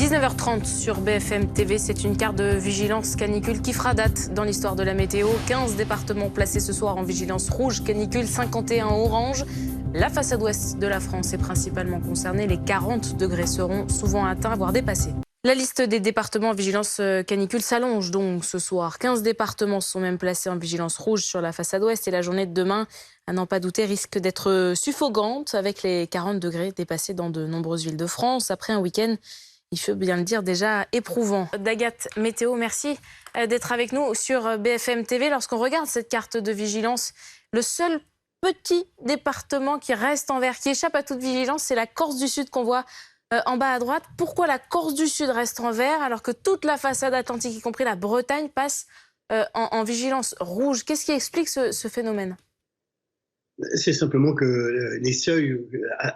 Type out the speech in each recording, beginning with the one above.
19h30 sur BFM TV, c'est une carte de vigilance canicule qui fera date dans l'histoire de la météo. 15 départements placés ce soir en vigilance rouge canicule, 51 orange. La façade ouest de la France est principalement concernée. Les 40 degrés seront souvent atteints, voire dépassés. La liste des départements en vigilance canicule s'allonge donc ce soir. 15 départements sont même placés en vigilance rouge sur la façade ouest et la journée de demain, à n'en pas douter, risque d'être suffocante avec les 40 degrés dépassés dans de nombreuses villes de France après un week-end, il faut bien le dire, déjà éprouvant. Dagat Météo, merci d'être avec nous sur BFM TV. Lorsqu'on regarde cette carte de vigilance, le seul petit département qui reste en vert, qui échappe à toute vigilance, c'est la Corse du Sud qu'on voit en bas à droite. Pourquoi la Corse du Sud reste en vert alors que toute la façade atlantique, y compris la Bretagne, passe en vigilance rouge? Qu'est-ce qui explique ce phénomène? C'est simplement que les seuils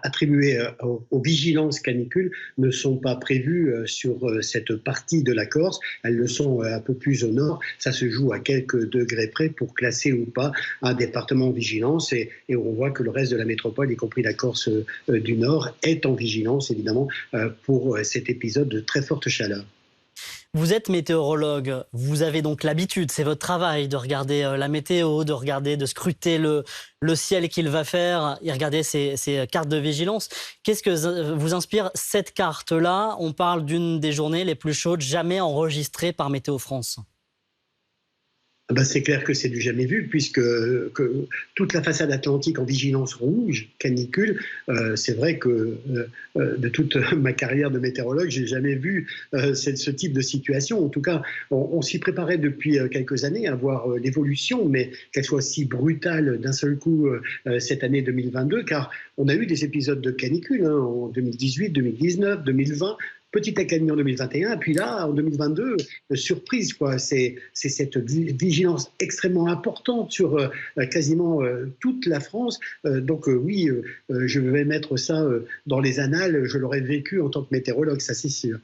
attribués aux vigilances canicules ne sont pas prévus sur cette partie de la Corse. Elles le sont un peu plus au nord. Ça se joue à quelques degrés près pour classer ou pas un département en vigilance. Et on voit que le reste de la métropole, y compris la Corse du Nord, est en vigilance, évidemment, pour cet épisode de très forte chaleur. Vous êtes météorologue, vous avez donc l'habitude, c'est votre travail de regarder la météo, de scruter le ciel qu'il va faire et regarder ces cartes de vigilance. Qu'est-ce que vous inspire cette carte-là? On parle d'une des journées les plus chaudes jamais enregistrées par Météo France. C'est clair que c'est du jamais vu, puisque toute la façade atlantique en vigilance rouge, canicule, c'est vrai que de toute ma carrière de météorologue, j'ai jamais vu ce type de situation. En tout cas, on s'y préparait depuis quelques années à voir l'évolution, mais qu'elle soit si brutale d'un seul coup cette année 2022, car on a eu des épisodes de canicule en 2018, 2019, 2020. Petit accalmie en 2021, et puis là, en 2022, surprise, quoi. C'est cette vigilance extrêmement importante sur quasiment toute la France. Donc oui, je vais mettre ça dans les annales. Je l'aurais vécu en tant que météorologue, ça c'est sûr.